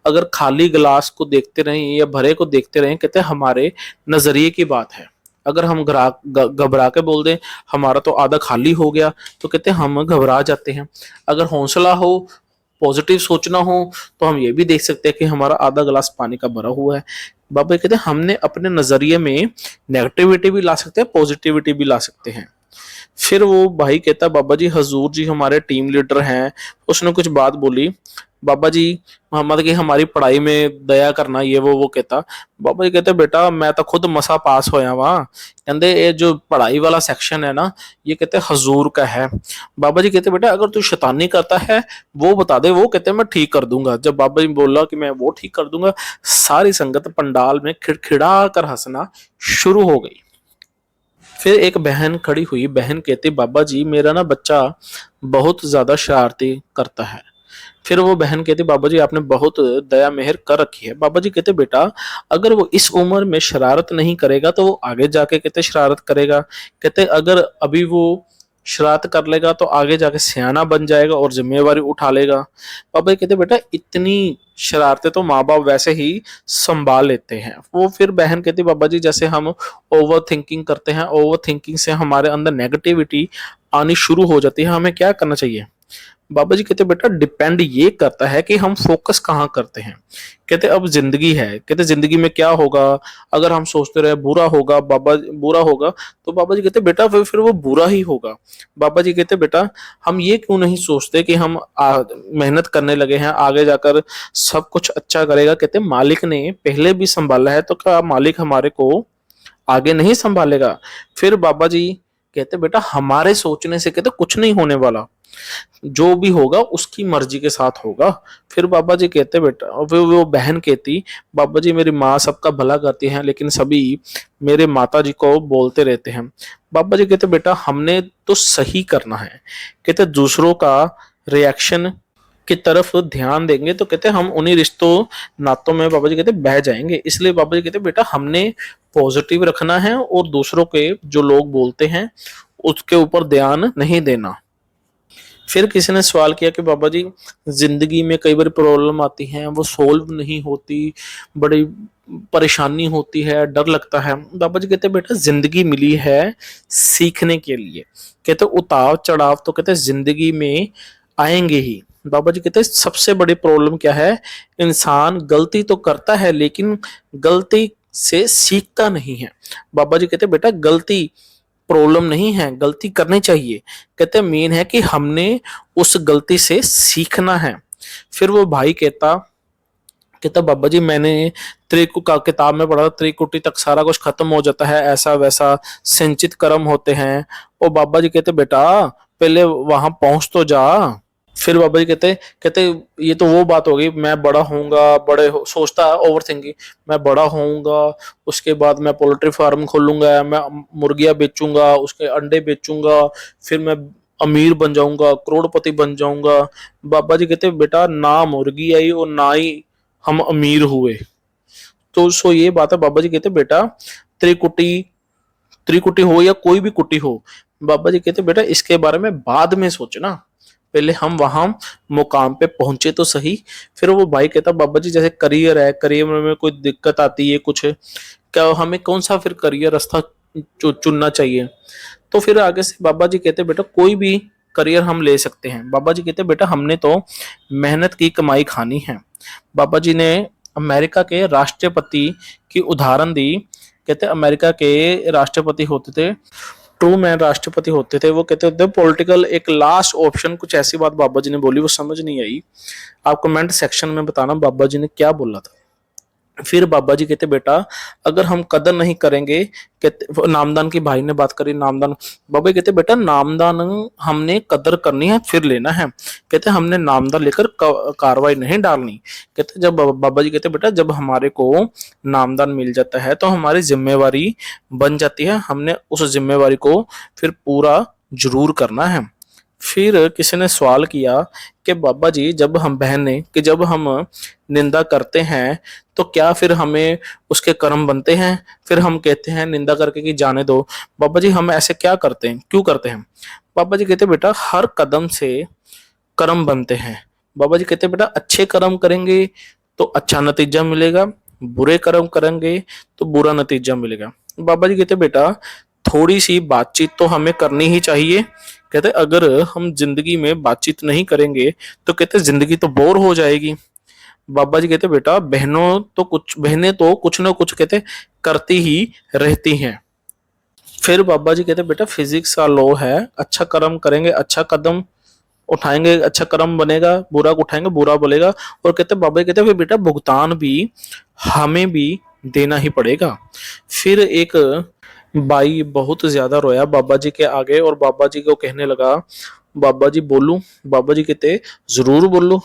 अगर खाली गिलास को देखते रहें या भरे को देखते रहें, कहते हमारे नजरिए की बात है। अगर हम घबरा के बोल दें हमारा तो आधा खाली हो गया, तो कहते हम घबरा जाते हैं। अगर हौसला हो, पॉजिटिव सोचना हो, तो हम ये भी देख सकते हैं कि हमारा आधा गिलास पानी का भरा हुआ है। बाबा कहते हैं हमने अपने नजरिए में नेगेटिविटी भी ला सकते हैं, पॉजिटिविटी भी ला सकते हैं। फिर वो भाई कहता बाबा जी हजूर जी हमारे टीम लीडर हैं, उसने कुछ बात बोली, बाबा जी मोहम्मद की हमारी पढ़ाई में दया करना, ये वो कहता। बाबा जी कहते बेटा मैं तो खुद मसा पास होया वहां, कहते ये जो पढ़ाई वाला सेक्शन है ना, ये कहते हजूर का है। बाबा जी कहते बेटा अगर तू शैतानी करता है वो बता दे, वो कहते मैं ठीक कर दूंगा। जब बाबा जी बोला कि मैं वो ठीक कर दूंगा, सारी संगत पंडाल में खिड़खिड़ा कर हंसना शुरू हो गई। फिर एक बहन खड़ी हुई, बहन कहती बाबा जी मेरा ना बच्चा बहुत ज्यादा शरारती करता है। फिर वो बहन कहती बाबा जी आपने बहुत दया मेहर कर रखी है। बाबा जी कहते बेटा अगर वो इस उम्र में शरारत नहीं करेगा तो वो आगे जाके कहते शरारत करेगा। कहते अगर अभी वो शरारत कर लेगा तो आगे जाके सियाना बन जाएगा और जिम्मेवारी उठा लेगा। बाबा जी कहते बेटा इतनी शरारतें तो माँ बाप वैसे ही संभाल लेते हैं। वो फिर बहन कहती बाबा जी जैसे हम ओवर थिंकिंग करते हैं, ओवर थिंकिंग से हमारे अंदर नेगेटिविटी आनी शुरू हो जाती है, हमें क्या करना चाहिए। बाबा जी कहते बेटा डिपेंड ये करता है कि हम फोकस कहाँ करते हैं। कहते अब जिंदगी है, कहते जिंदगी में क्या होगा अगर हम सोचते रहे बुरा होगा, बाबा बुरा होगा, तो बाबा जी कहते बेटा फिर वो बुरा ही होगा। बाबा जी कहते बेटा हम ये क्यों नहीं सोचते कि हम मेहनत करने लगे हैं, आगे जाकर सब कुछ अच्छा करेगा। कहते मालिक ने पहले भी संभाला है, तो क्या मालिक हमारे को आगे नहीं संभालेगा। फिर बाबा जी कहते बेटा हमारे सोचने से कहते कुछ नहीं होने वाला, जो भी होगा उसकी मर्जी के साथ होगा। फिर बाबा जी कहते बेटा, और वो बहन कहती बाबा जी मेरी माँ सबका भला करती है, लेकिन सभी मेरे माता जी को बोलते रहते हैं। बाबा जी कहते बेटा हमने तो सही करना है, कहते दूसरों का रिएक्शन की तरफ ध्यान देंगे तो कहते हम उन्हीं रिश्तों नातों में बाबा जी कहते बह जाएंगे। इसलिए बाबा जी कहते बेटा हमने पॉजिटिव रखना है और दूसरों के जो लोग बोलते हैं उसके ऊपर ध्यान नहीं देना। फिर किसी ने सवाल किया कि बाबा जी जिंदगी में कई बार प्रॉब्लम आती है, वो सोल्व नहीं होती, बड़ी परेशानी होती है, डर लगता है। बाबा जी कहते बेटा जिंदगी मिली है सीखने के लिए। कहते उतार चढ़ाव तो कहते जिंदगी में आएंगे ही। बाबा जी कहते सबसे बड़ी प्रॉब्लम क्या है, इंसान गलती तो करता है लेकिन गलती से सीखता नहीं है। बाबा जी कहते बेटा गलती प्रॉब्लम नहीं है, गलती करनी चाहिए। कहते मेन है कि हमने उस गलती से सीखना है। फिर वो भाई कहता कहता बाबा जी मैंने त्रिकु का किताब में पढ़ा, त्रिकुटी तक सारा कुछ खत्म हो जाता है, ऐसा वैसा संचित कर्म होते हैं। और बाबा जी कहते बेटा पहले वहां पहुंच तो जा। फिर बाबा जी कहते कहते ये तो वो बात हो गई, मैं बड़ा होऊंगा, सोचता है ओवर थिंकिंग, मैं बड़ा होऊंगा, उसके बाद मैं पोल्ट्री फार्म खोलूंगा, मैं मुर्गियां बेचूंगा, उसके अंडे बेचूंगा, फिर मैं अमीर बन जाऊंगा, करोड़पति बन जाऊंगा। बाबा जी कहते बेटा ना मुर्गी आई और ना ही हम अमीर हुए। तो सो ये बात है, बाबा जी कहते बेटा त्रिकुटी त्रिकुटी हो या कोई भी कुटी हो, बाबा जी कहते बेटा इसके बारे में बाद में सोचना, पहले हम वहां मुकाम पे पहुंचे तो सही। फिर वो भाई कहता बाबा जी जैसे करियर है, करियर में कोई दिक्कत आती है कुछ, क्या हमें कौन सा फिर करियर रास्ता चुनना चाहिए। तो फिर आगे से बाबा जी कहते बेटा कोई भी करियर हम ले सकते हैं। बाबा जी कहते बेटा हमने तो मेहनत की कमाई खानी है। बाबा जी ने अमेरिका के राष्ट्रपति की उदाहरण दी। कहते अमेरिका के राष्ट्रपति होते थे, ट्रू मैन राष्ट्रपति होते थे, वो कहते होते पॉलिटिकल एक लास्ट ऑप्शन, कुछ ऐसी बात बाबा जी ने बोली, वो समझ नहीं आई। आप कमेंट सेक्शन में बताना बाबा जी ने क्या बोला था। फिर बाबा जी कहते बेटा अगर हम कदर नहीं करेंगे, कहते नामदान की भाई ने बात करी नामदान, बाबा जी कहते बेटा नामदान हमने कदर करनी है फिर लेना है। कहते हमने नामदान लेकर कार्रवाई नहीं डालनी। कहते जब बाबा जी कहते बेटा जब हमारे को नामदान मिल जाता है तो हमारी जिम्मेवारी बन जाती है, हमने उस जिम्मेवारी को फिर पूरा जरूर करना है। फिर किसी ने सवाल किया कि बाबा जी जब हम बहने कि जब हम निंदा करते हैं तो क्या फिर हमें उसके कर्म बनते हैं, फिर हम कहते हैं निंदा करके कि जाने दो। बाबा जी हम ऐसे क्या करते हैं, क्यों करते हैं। बाबा जी कहते बेटा हर कदम से कर्म बनते हैं। बाबा जी कहते बेटा अच्छे कर्म करेंगे तो अच्छा नतीजा मिलेगा, बुरे कर्म करेंगे तो बुरा नतीजा मिलेगा। बाबा जी कहते बेटा थोड़ी सी बातचीत तो हमें करनी ही चाहिए। कहते अगर हम जिंदगी में बातचीत नहीं करेंगे तो कहते जिंदगी तो बोर हो जाएगी। बाबा जी कहते बेटा बहनें तो कुछ ना कुछ कहते करती ही रहती हैं। फिर बाबा जी कहते बेटा फिजिक्स का लॉ है, अच्छा कर्म करेंगे अच्छा कदम उठाएंगे, अच्छा कर्म बनेगा, बुरा उठाएंगे बुरा बोलेगा। और कहते बाबा जी कहते फिर बेटा भुगतान भी हमें भी देना ही पड़ेगा। फिर एक भाई बहुत ज्यादा रोया बाबा जी के आगे और बाबा जी को कहने लगा बाबा जी बोलूं। बाबा जी कहते जरूर बोलो।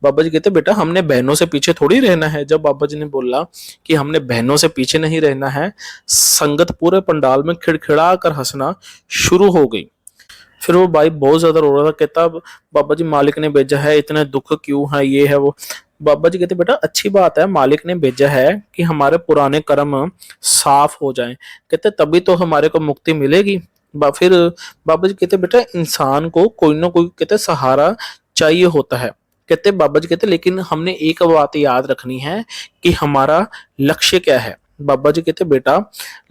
बाबा जी कहते बेटा हमने बहनों से पीछे थोड़ी रहना है। जब बाबा जी ने बोला कि हमने बहनों से पीछे नहीं रहना है, संगत पूरे पंडाल में खिड़खिड़ा कर हंसना शुरू हो गई। फिर वो भाई बहुत ज्यादा रो रहा था, कहता बाबा जी मालिक ने भेजा है, इतने दुख क्यों है, ये है वो। बाबा जी कहते बेटा अच्छी बात है, मालिक ने भेजा है कि हमारे पुराने कर्म साफ हो जाएं, कहते तभी तो हमारे को मुक्ति मिलेगी। फिर बाबा जी कहते बेटा इंसान को कोई ना कोई कहते सहारा चाहिए होता है। कहते बाबा जी कहते लेकिन हमने एक बात याद रखनी है कि हमारा लक्ष्य क्या है। बाबा जी कहते बेटा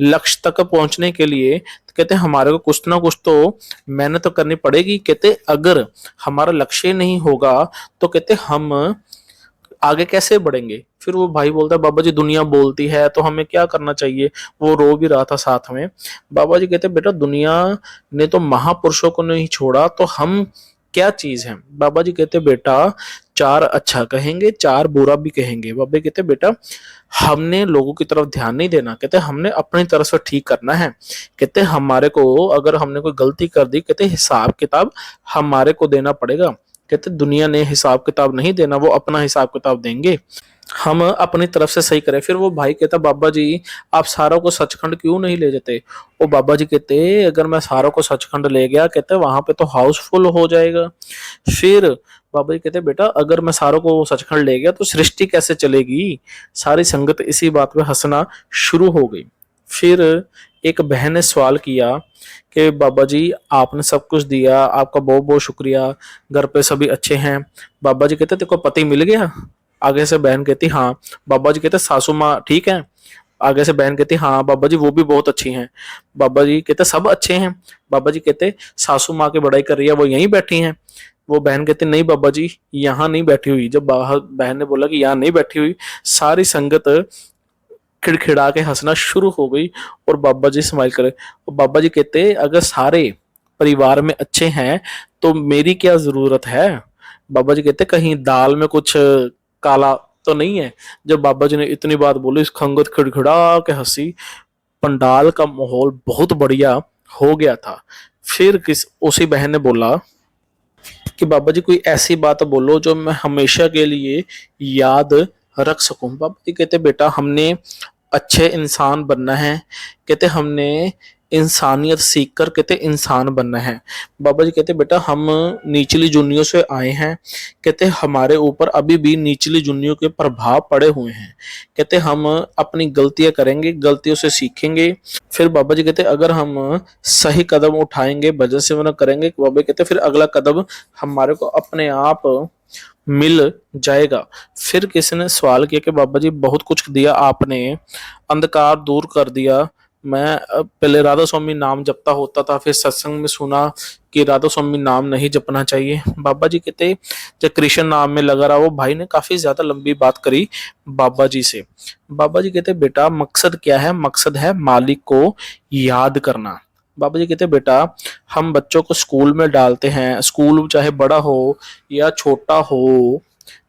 लक्ष्य तक पहुंचने के लिए कहते हमारे को कुछ ना कुछ तो मेहनत तो करनी पड़ेगी। कहते अगर हमारा लक्ष्य नहीं होगा तो कहते हम आगे कैसे बढ़ेंगे। फिर वो भाई बोलता है बाबा जी दुनिया बोलती है तो हमें क्या करना चाहिए। वो रो भी रहा था साथ में। बाबा जी कहते बेटा दुनिया ने तो महापुरुषों को नहीं छोड़ा तो हम क्या चीज है। बाबा जी कहते बेटा चार अच्छा कहेंगे चार बुरा भी कहेंगे। बाबा जी कहते बेटा हमने लोगों की तरफ ध्यान नहीं देना, कहते हमने अपनी तरफ से ठीक करना है। कहते हमारे को अगर हमने कोई गलती कर दी कहते हिसाब किताब हमारे को देना पड़ेगा। कहते दुनिया ने हिसाब किताब नहीं देना, वो अपना हिसाब किताब देंगे, हम अपनी तरफ से सही करें। फिर वो भाई कहता बाबा जी आप सारों को सचखंड क्यों नहीं ले जाते। वो बाबा जी कहते अगर मैं सारों को सचखंड ले गया कहते वहां पे तो हाउसफुल हो जाएगा। फिर बाबा जी कहते बेटा अगर मैं सारों को सचखंड ले गया तो सृष्टि कैसे चलेगी। सारी संगत इसी बात पे हंसना शुरू हो गई। फिर एक बहन ने सवाल किया कि बाबा जी आपने सब कुछ दिया, आपका बहुत बहुत शुक्रिया, घर पे सभी अच्छे हैं। बाबा जी कहते तेरे को पति मिल गया। आगे से बहन कहती हाँ। बाबा जी कहते सासू माँ ठीक है। आगे से बहन कहती हाँ बाबा जी वो भी बहुत अच्छी हैं। बाबा जी कहते सब अच्छे हैं। बाबा जी कहते सासू माँ की बड़ाई कर रही है, वो यहीं बैठी हैं। वो बहन कहती नहीं बाबा जी यहाँ नहीं बैठी हुई। जब बाहर बहन ने बोला कि यहाँ नहीं बैठी हुई, सारी संगत खिड़खिड़ा के हंसना शुरू हो गई और बाबा जी स्माइल करे। और बाबा जी कहते अगर सारे परिवार में अच्छे हैं तो मेरी क्या जरूरत है। बाबा जी कहते कहीं दाल में कुछ काला तो नहीं है। जब बाबा जी ने इतनी बात बोली इस खंगत खिड़खिड़ा के हंसी। पंडाल का माहौल बहुत बढ़िया हो गया था। फिर किस उसी बहन ने बोला कि बाबा जी कोई ऐसी बात बोलो जो मैं हमेशा के लिए याद रख सकूं। बाबा जी कहते बेटा हमने अच्छे इंसान बनना है। कहते हमने इंसानियत सीख कर कहते इंसान बनना है। बाबा जी कहते बेटा हम निचली जुनियों से आए हैं। कहते हमारे ऊपर अभी भी निचली जुनियों के प्रभाव पड़े हुए हैं। कहते हम अपनी गलतियां करेंगे, गलतियों से सीखेंगे। फिर बाबा जी कहते अगर हम सही कदम उठाएंगे, भजन सेवन करेंगे, बाबा जी कहते फिर अगला कदम हमारे को अपने आप मिल जाएगा। फिर किसी ने सवाल किया कि बाबा जी बहुत कुछ दिया आपने, अंधकार दूर कर दिया। मैं पहले राधा स्वामी नाम जपता होता था, फिर सत्संग में सुना कि राधा स्वामी नाम नहीं जपना चाहिए। बाबा जी कहते जब कृष्ण नाम में लगा रहा, वो भाई ने काफी ज्यादा लंबी बात करी बाबा जी से। बाबा जी कहते बेटा मकसद क्या है। मकसद है मालिक को याद करना। बाबा जी कहते बेटा हम बच्चों को स्कूल में डालते हैं, स्कूल चाहे बड़ा हो या छोटा हो,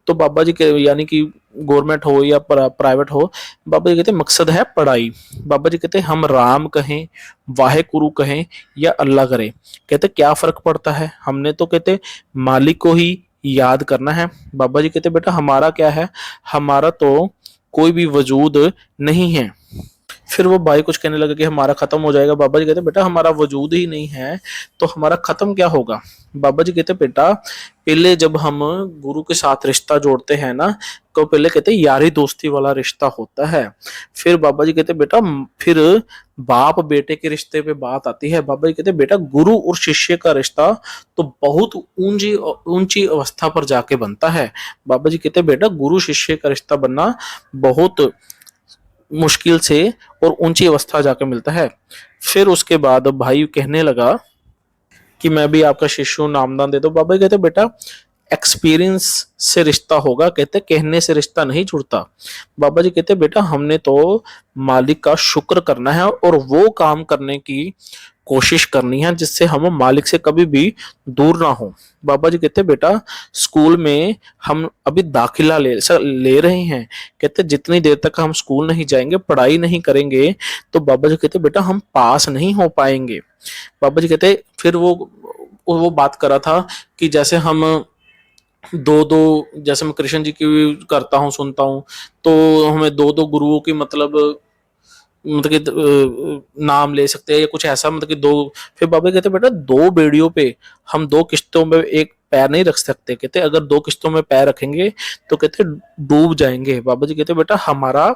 तो बाबा जी के यानी कि गवर्नमेंट हो या प्राइवेट हो, बाबा जी कहते मकसद है पढ़ाई। बाबा जी कहते हम राम कहें, वाहे गुरु कहें या अल्लाह करें, कहते क्या फर्क पड़ता है, हमने तो कहते मालिक को ही याद करना है। बाबा जी कहते बेटा हमारा क्या है, हमारा तो कोई भी वजूद नहीं है। फिर वो भाई कुछ कहने लगा कि हमारा खत्म हो जाएगा। बाबा जी कहते बेटा हमारा वजूद ही नहीं है तो हमारा खत्म क्या होगा। बाबा जी कहते बेटा पहले जब हम गुरु के साथ रिश्ता जोड़ते हैं ना, तो पहले कहते यारी दोस्ती वाला रिश्ता होता है। फिर बाबा जी कहते बेटा फिर बाप बेटे के रिश्ते पे बात आती है। बाबा जी कहते बेटा गुरु और शिष्य का रिश्ता तो बहुत ऊंची ऊंची अवस्था पर जाके बनता है। बाबा जी कहते बेटा गुरु शिष्य का रिश्ता बनना बहुत मुश्किल से और ऊंची अवस्था जाकर मिलता है। फिर उसके बाद भाई कहने लगा कि मैं भी आपका शिष्य हूं, नामदान दे दो। बाबा कहते बेटा एक्सपीरियंस से रिश्ता होगा, कहते कहने से रिश्ता नहीं जुड़ता। बाबा जी कहते बेटा हमने तो मालिक का शुक्र करना है और वो काम करने की कोशिश करनी है जिससे हम मालिक से कभी भी दूर ना हो। बाबा जी कहते बेटा स्कूल में हम अभी दाखिला ले रहे हैं। कहते जितनी देर तक हम स्कूल नहीं जाएंगे, पढ़ाई नहीं करेंगे, तो बाबा जी कहते बेटा हम पास नहीं हो पाएंगे। बाबा जी कहते फिर वो बात कर रहा था कि जैसे हम दो दो, जैसे मैं कृष्ण जी की भी करता हूँ सुनता हूँ, तो हमें दो दो गुरुओं की मतलब कि नाम ले सकते हैं या कुछ ऐसा, मतलब कि दो। फिर बाबा कहते बेटा दो बेड़ियों पे हम दो किश्तों में एक पैर नहीं रख सकते। कहते अगर दो किश्तों में पैर रखेंगे तो कहते डूब जाएंगे। बाबा जी कहते बेटा हमारा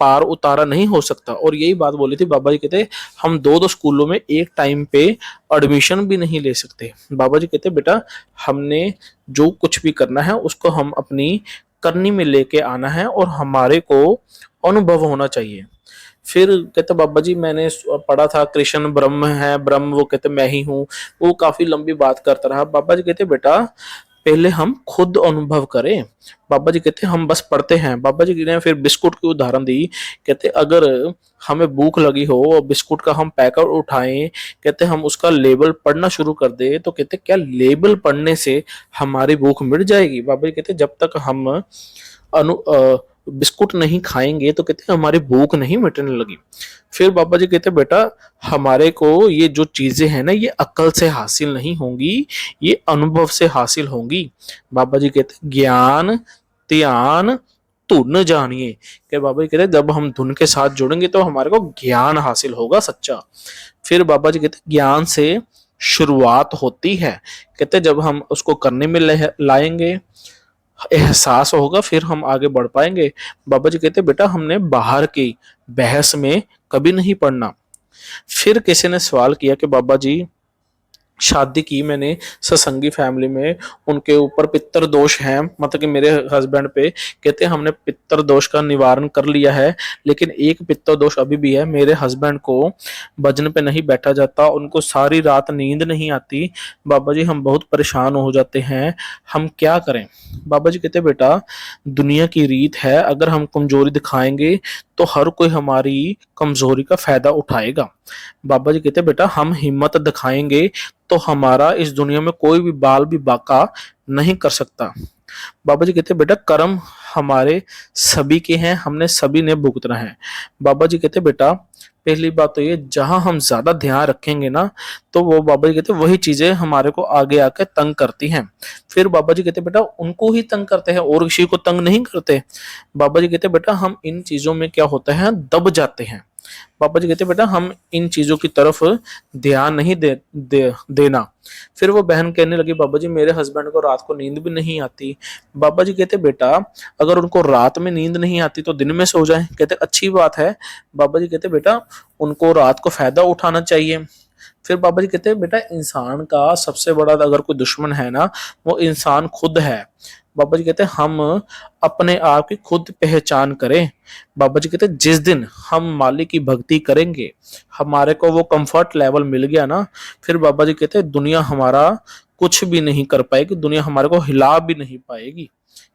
पार उतारा नहीं हो सकता। और यही बात बोली थी बाबा जी कहते हम दो दो स्कूलों में एक टाइम पे एडमिशन भी नहीं ले सकते। बाबा जी कहते बेटा हमने जो कुछ भी करना है उसको हम अपनी करनी में लेके आना है और हमारे को अनुभव होना चाहिए। फिर कहते बाबा जी मैंने पढ़ा था कृष्ण ब्रह्म है, ब्रह्म वो कहते मैं ही हूँ। वो काफी लंबी बात करता रहा। बाबा जी कहते बेटा पहले हम खुद अनुभव करें। बाबा जी कहते हम बस पढ़ते हैं। बाबा जी ने फिर बिस्कुट की उदाहरण दी। कहते अगर हमें भूख लगी हो और बिस्कुट का हम पैकेट उठाएं, कहते हम उसका लेबल पढ़ना शुरू कर दे, तो कहते क्या लेबल पढ़ने से हमारी भूख मिट जाएगी। बाबा जी कहते जब तक हम बिस्कुट नहीं खाएंगे तो कहते हमारी भूख नहीं मिटने लगी। फिर बाबा जी कहते बेटा हमारे को ये जो चीजें हैं ना ये अक्ल से हासिल नहीं होंगी, ये अनुभव से हासिल होंगी। बाबा जी कहते ज्ञान ध्यान धुन जानिए। कि बाबा जी कहते जब हम धुन के साथ जुड़ेंगे तो हमारे को ज्ञान हासिल होगा सच्चा। फिर बाबा जी कहते ज्ञान से शुरुआत होती है। कहते जब हम उसको करने में लाएंगे, एहसास होगा, फिर हम आगे बढ़ पाएंगे। बाबा जी कहते बेटा हमने बाहर की बहस में कभी नहीं पड़ना। फिर किसी ने सवाल किया कि बाबा जी शादी की मैंने सत्संगी फैमिली में, उनके ऊपर पितर दोष है, मतलब कि मेरे हस्बैंड पे। कहते हैं हमने पितर दोष का निवारण कर लिया है, लेकिन एक पितर दोष अभी भी है। मेरे हस्बैंड को भजन पे नहीं बैठा जाता, उनको सारी रात नींद नहीं आती। बाबा जी हम बहुत परेशान हो जाते हैं, हम क्या करें। बाबा जी कहते बेटा दुनिया की रीत है, अगर हम कमजोरी दिखाएंगे तो हर कोई हमारी कमजोरी का फायदा उठाएगा। बाबा जी कहते बेटा हम हिम्मत दिखाएंगे तो हमारा इस दुनिया में कोई भी बाल भी बाका नहीं कर सकता। बाबा जी कहते बेटा कर्म हमारे सभी के हैं, हमने सभी ने भुगतना है। बाबा जी कहते बेटा पहली बात तो ये, जहां हम ज्यादा ध्यान रखेंगे ना, तो वो बाबा जी कहते वही चीजें हमारे को आगे आके तंग करती हैं। फिर बाबा जी कहते बेटा उनको ही तंग करते हैं और किसी को तंग नहीं करते। बाबा जी कहते बेटा हम इन चीजों में क्या होता है दब जाते हैं। पापा जी कहते बेटा हम इन चीजों की तरफ ध्यान नहीं देना। फिर वो बहन कहने लगी बाबा जी मेरे हस्बैंड को रात को नींद भी नहीं आती। बाबा जी कहते बेटा अगर उनको रात में नींद नहीं आती तो दिन में सो जाए। कहते अच्छी बात है। बाबा जी कहते बेटा उनको रात को फायदा उठाना चाहिए। फिर बाबा जी कहते हैं बेटा इंसान का सबसे बड़ा अगर कोई दुश्मन है ना, वो इंसान खुद है। बाबा जी कहते हैं हम अपने आप की खुद पहचान करें। बाबा जी कहते हैं जिस दिन हम मालिक की भक्ति करेंगे, हमारे को वो कंफर्ट लेवल मिल गया ना, फिर बाबा जी कहते हैं दुनिया हमारा कुछ भी नहीं कर पाएगी, दुनिया हमारे को हिला भी नहीं पाएगी।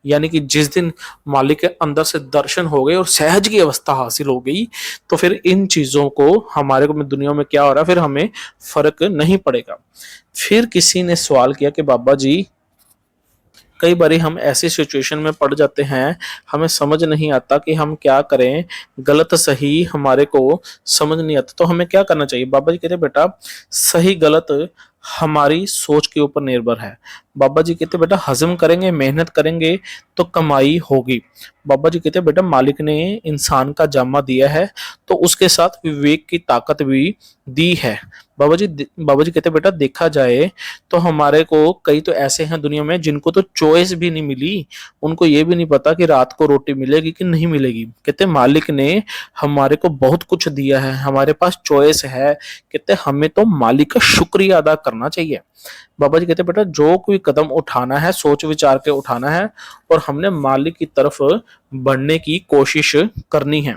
यानी कि जिस दिन मालिक के अंदर से दर्शन हो गए और सहज की अवस्था हासिल हो गई, तो फिर इन चीजों को हमारे को दुनिया में क्या हो रहा है फिर हमें फर्क नहीं पड़ेगा। फिर किसी ने सवाल किया कि बाबा जी कई बार हम ऐसी सिचुएशन में पड़ जाते हैं, हमें समझ नहीं आता कि हम क्या करें, गलत सही हमारे को समझ नहीं आता, तो हमें क्या करना चाहिए। बाबा जी कहते बेटा सही गलत हमारी सोच के ऊपर निर्भर है। बाबा जी कहते बेटा हजम करेंगे, मेहनत करेंगे तो कमाई होगी। बाबा जी कहते बेटा मालिक ने इंसान का जामा दिया है तो उसके साथ विवेक की ताकत भी दी है। बाबा जी कहते बेटा देखा जाए तो हमारे को कई तो ऐसे हैं दुनिया में जिनको तो चॉइस भी नहीं मिली, उनको ये भी नहीं पता कि रात को रोटी मिलेगी कि नहीं मिलेगी। कहते मालिक ने हमारे को बहुत कुछ दिया है, हमारे पास चॉइस है। कहते हमें तो मालिक का शुक्रिया अदा करना चाहिए। बाबा जी कहते बेटा जो कोई कदम उठाना है सोच विचार के उठाना है और हमने मालिक की तरफ बढ़ने की कोशिश करनी है।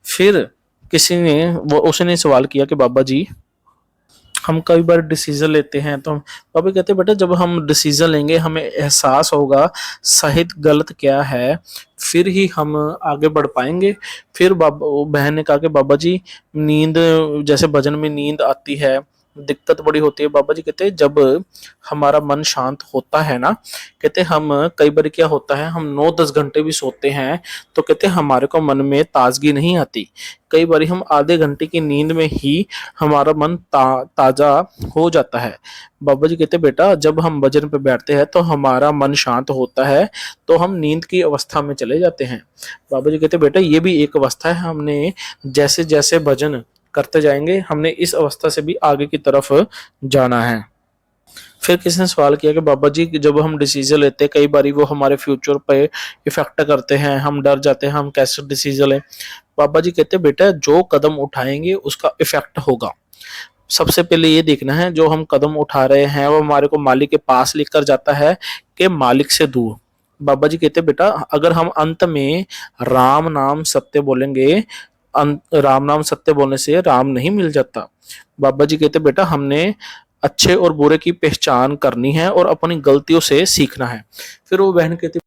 फिर किसी ने वो उसने सवाल किया कि बाबा जी हम कई बार डिसीजन लेते हैं तो पापा कहते बेटा जब हम डिसीजन लेंगे हमें एहसास होगा सही गलत क्या है, फिर ही हम आगे बढ़ पाएंगे। फिर बहन ने कहा कि बाबा जी नींद, जैसे भजन में नींद आती है, दिक्कत बड़ी होती है। बाबा जी कहते हैं जब हमारा मन शांत होता है ना, कहते हम कई बार क्या होता है हम 9-10 घंटे भी सोते हैं तो कहते हमारे को मन में ताजगी नहीं आती। कई बार हम आधे घंटे की नींद में ही हमारा मन ताजा हो जाता है। बाबा जी कहते बेटा जब हम भजन पे बैठते हैं तो हमारा मन शांत होता है तो हम नींद की अवस्था में चले जाते हैं। बाबा जी कहते बेटा ये भी एक अवस्था है, हमने जैसे जैसे भजन करते जाएंगे हमने इस अवस्था से भी आगे की तरफ जाना है। फिर किसी ने सवाल किया कि बाबा जी जब हम डिसीजन लेते हैं कई बार वो हमारे फ्यूचर पे इफेक्ट करते हैं, हम डर जाते हैं, हम कैसे डिसीजन लें। बाबा जी कहते बेटा जो कदम उठाएंगे उसका इफेक्ट होगा। सबसे पहले ये देखना है जो हम कदम उठा रहे हैं वो हमारे को मालिक के पास लेकर जाता है कि मालिक से दूर। बाबा जी कहते बेटा अगर हम अंत में राम नाम सत्य बोलेंगे, राम नाम सत्य बोलने से राम नहीं मिल जाता। बाबा जी कहते बेटा हमने अच्छे और बुरे की पहचान करनी है और अपनी गलतियों से सीखना है। फिर वो बहन कहती